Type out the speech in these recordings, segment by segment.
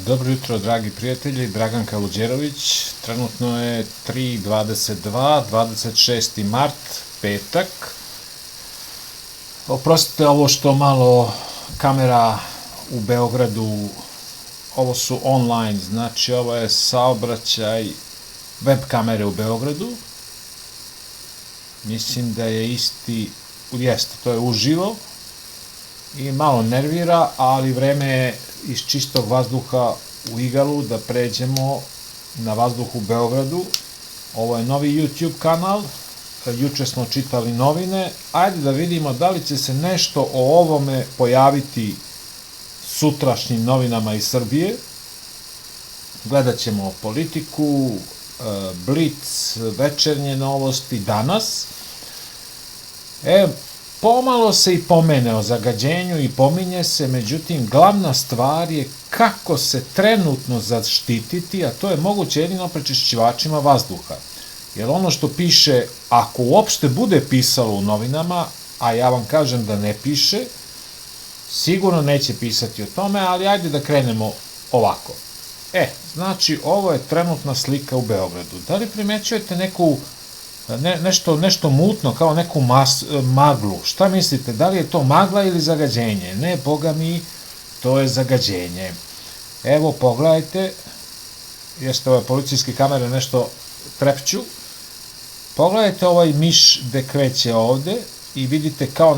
Dobro jutro, dragi prijatelji, Dragan Kaluđerović. Trenutno je 3:22, 26. mart, petak. Oprostite ovo što malo kamera u Beogradu, ovo su online, znači ovo je saobraćaj web kamere u Beogradu. Mislim da je isti, jeste, to je uživo i malo nervira, ali vreme je iz čistog vazduha u Igalu da pređemo na vazduh u Beogradu. Ovo je novi YouTube kanal, juče smo čitali novine, ajde da vidimo da li će se nešto o ovome pojaviti sutrašnjim novinama iz Srbije. Gledat ćemo Politiku, Blic, Večernje novosti, Danas. Pomalo se i pomene o zagađenju i pominje se, međutim, glavna stvar je kako se trenutno zaštititi, a to je moguće jedino prečišćivačima vazduha. Jer ono što piše, ako uopšte bude pisalo u novinama, a ja vam kažem da ne piše, sigurno neće pisati o tome, ali ajde da krenemo ovako. Znači, ovo je trenutna slika u Beogradu. Da li primećujete nešto mutno, kao neku maglu? Šta mislite, da li je to magla ili zagađenje? Ne, boga mi, to je zagađenje. Evo, pogledajte, jeste ove policijske kamere nešto trepću, pogledajte ovaj miš gde kreće ovde i vidite kao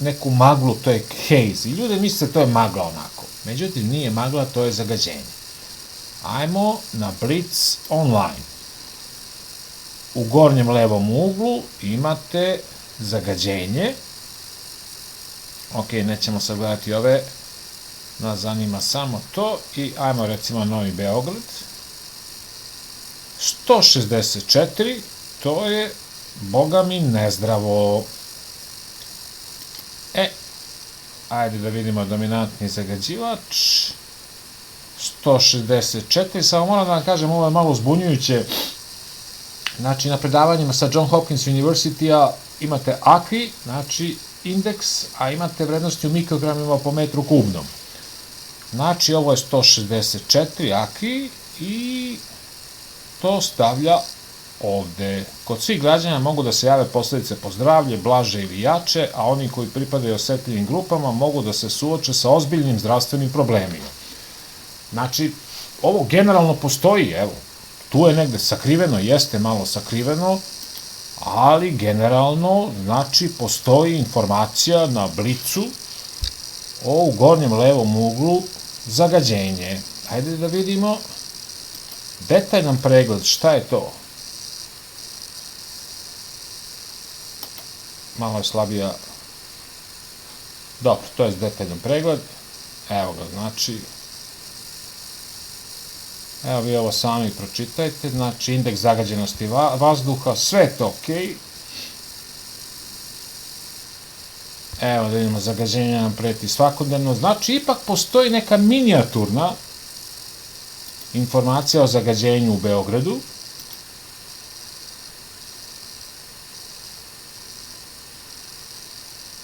neku maglu, to je haze. I ljude misle to je magla onako. Međutim, nije magla, to je zagađenje. Ajmo na Blic online. U gornjem levom uglu imate zagađenje. Ok, nećemo sad gledati ove, nas zanima samo to i ajmo recimo Novi Beograd. 164, to je, boga mi, nezdravo. Ajde da vidimo dominantni zagađivač. 164, samo moram da vam kažem, ovo je malo zbunjujuće. Znači, na predavanjima sa John Hopkins University-a imate AKI, znači indeks, a imate vrednosti u mikrogramima po metru kubnom. Znači, ovo je 164 AKI i to stavlja ovde. Kod svih građana mogu da se jave posledice po zdravlje, blaže ili jače, a oni koji pripadaju osetljivim grupama mogu da se suoče sa ozbiljnim zdravstvenim problemima. Znači, ovo generalno postoji, evo. Tu je negde sakriveno, jeste malo sakriveno, ali generalno, znači, postoji informacija na Blicu o u gornjem levom uglu zagađenje. Hajde da vidimo detaljan pregled, šta je to? Malo je slabija. Dobro, to je detaljan pregled. Evo ga, znači, evo vi ovo sami pročitajte, znači indeks zagađenosti vazduha, sve je to okej. Evo da vidimo, zagađenje nam preti svakodnevno, znači ipak postoji neka minijaturna informacija o zagađenju u Beogradu.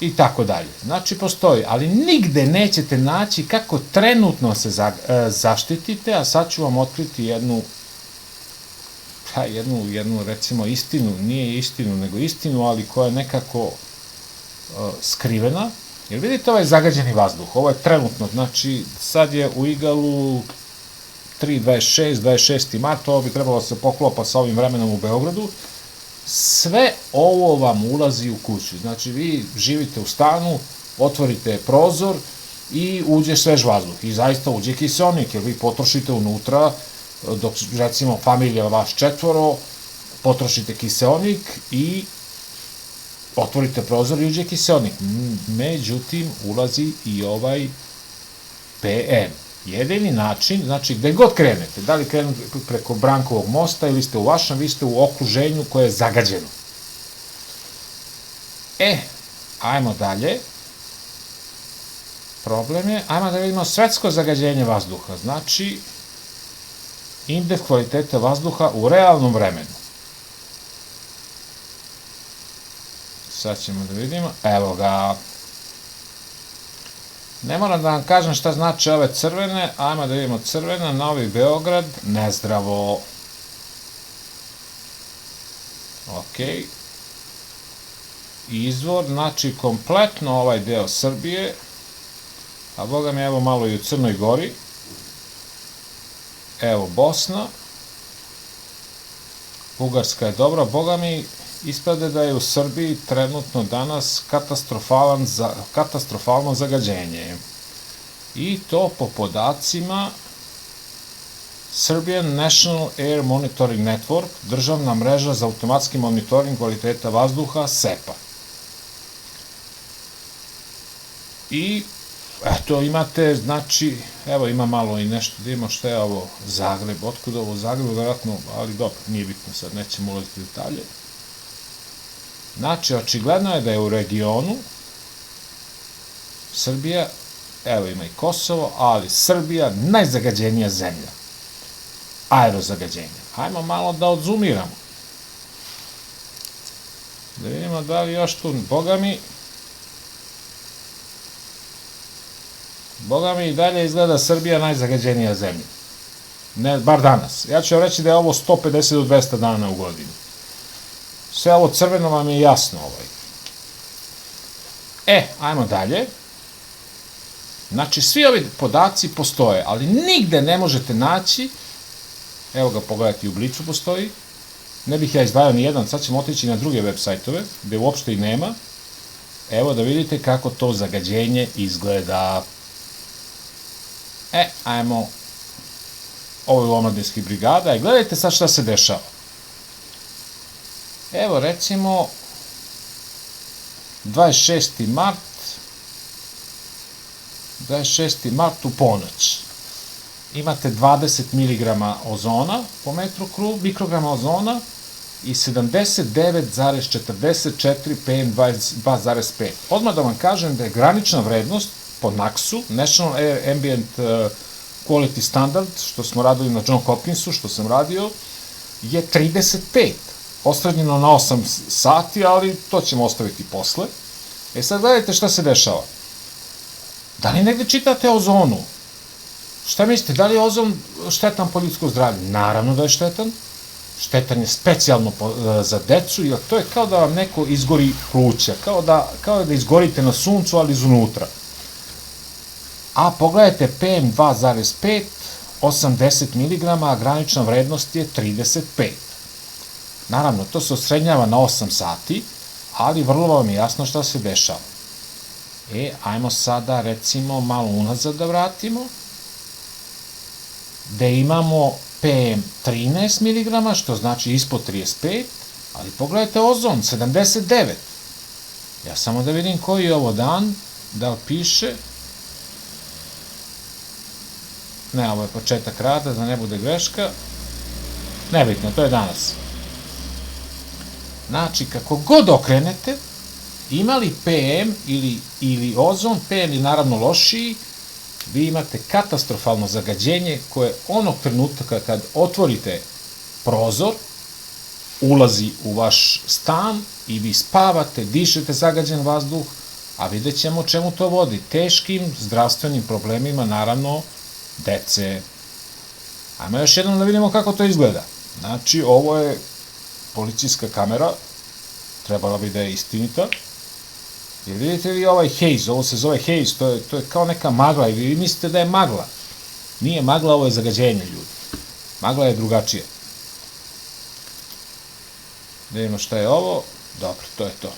I tako dalje. Znači, postoji, ali nigde nećete naći kako trenutno se zaštitite, a sad ću vam otkriti jednu, recimo, istinu, nije istinu, nego istinu, ali koja je nekako skrivena. Jer vidite ovaj zagađeni vazduh, ovo je trenutno, znači, sad je u Igalu 3:26, 26. mart, ovo bi trebalo da se poklopa sa ovim vremenom u Beogradu. Sve ovo vam ulazi u kuću. Znači, vi živite u stanu, otvorite prozor i uđe svež vazduh. I zaista uđe kiseonik, jer vi potrošite unutra, dok, recimo, familija vaš 4, potrošite kiseonik i otvorite prozor i uđe kiseonik. Međutim, ulazi i ovaj PM. Jedini način, znači, gde god krenete, da li krenete preko Brankovog mosta ili ste u vašem, vi ste u okruženju koje je zagađeno. Ajmo dalje. Problem je, ajmo da vidimo svetsko zagađenje vazduha, znači, indeks kvalitete vazduha u realnom vremenu. Sad ćemo da vidimo, evo ga. Ne moram da vam kažem šta znači ove crvene, ajmo da vidimo crvena, Novi Beograd, nezdravo. Ok. Izvor, znači kompletno ovaj deo Srbije, a boga mi evo malo i u Crnoj Gori. Evo Bosna. Bugarska je dobra, boga mi ispada da je u Srbiji trenutno danas katastrofalno zagađenje. I to po podacima Serbian National Air Monitoring Network, državna mreža za automatski monitoring kvaliteta vazduha, SEPA. I eto imate, znači, evo ima malo i nešto, da imamo što je ovo Zagreb, otkud ovo Zagreb, vjerojatno, ali dobro, nije bitno sad, nećemo ulaziti u detalje. Znači, očigledno je da je u regionu Srbija, evo ima i Kosovo, ali Srbija najzagađenija zemlja. Aerozagađenja. Hajmo malo da odzumiramo. Da vidimo da li još tu, boga mi i dalje izgleda Srbija najzagađenija zemlja. Ne, bar danas. Ja ću reći da je ovo 150 do 200 dana u godini. Sve ovo crveno vam je jasno ovaj. Ajmo dalje. Znači, svi ovi podaci postoje, ali nigde ne možete naći, evo ga pogledajte, u Blicu postoji, ne bih ja izdvajao ni jedan, sad ćemo otići na druge web sajtove, gde uopšte i nema, evo da vidite kako to zagađenje izgleda. Ajmo, ovo je omladinskih brigada, i gledajte sad šta se dešava. Evo, recimo, 26. mart u ponoć. Imate 20 mg ozona po metru mikrograma ozona i 79,44 PM2,5. Odmah da vam kažem da je granična vrednost po NACS-u, National Air Ambient Quality Standard, što smo radili na John Hopkinsu, što sam radio, je 35. Ostranjeno na 8 sati, ali to ćemo ostaviti posle. Sad gledajte šta se dešava. Da li negde čitate o ozonu? Šta mislite, da li je ozon štetan po ljudsko zdravlje? Naravno da je štetan. Štetan je specijalno za decu, jer to je kao da vam neko izgori pluća, kao da izgorite na suncu, ali iznutra. A pogledajte, PM2,5, 80 mg, a granična vrednost je 35. Naravno, to se osrednjava na 8 sati, ali vrlo vam je jasno šta se dešava. Ajmo sada, recimo, malo unazad da vratimo, gde imamo PM13 mg, što znači ispod 35, ali pogledajte ozon, 79. Ja samo da vidim koji je ovo dan, da li piše, ne, ovo je početak rada, da ne bude greška, nebitno, to je danas. Znači, kako god okrenete, imali PM ili ozon, PM je naravno lošiji, vi imate katastrofalno zagađenje koje onog trenutka kad otvorite prozor, ulazi u vaš stan i vi spavate, dišete zagađen vazduh, a vidjet ćemo čemu to vodi. Teškim zdravstvenim problemima, naravno, dece. Ajmo još jednom da vidimo kako to izgleda. Znači, ovo je policijska kamera, trebala bi da je istinita. Jer vidite li ovaj haze, ovo se zove haze, to je kao neka magla i vi mislite da je magla. Nije magla, ovo je zagađenje, ljudi. Magla je drugačija. Da vidimo šta je ovo. Dobro, to je to.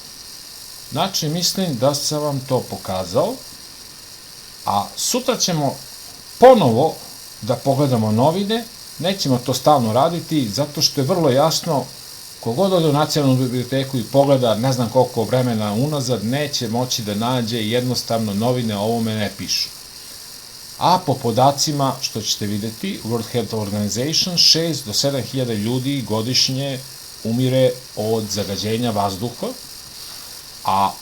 Znači, mislim da sam vam to pokazao, a sutra ćemo ponovo da pogledamo novine, nećemo to stalno raditi, zato što je vrlo jasno, kogod ode u Nacionalnu biblioteku i pogleda ne znam koliko vremena unazad, neće moći da nađe, jednostavno novine o ovome ne pišu. A po podacima, što ćete videti, World Health Organization, 6 do 7.000 ljudi godišnje umire od zagađenja vazduha, a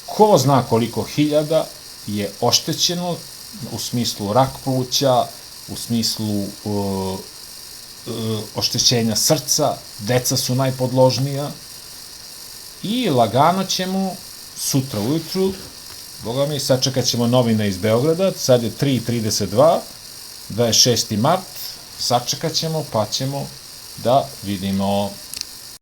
ko zna koliko hiljada je oštećeno u smislu rak pluća, u smislu oštećenja srca, deca su najpodložnija i lagano ćemo sutra ujutru Boga mi, sačekat ćemo novine iz Beograda, sad je 3:32, 26. mart, sačekat ćemo pa ćemo da vidimo.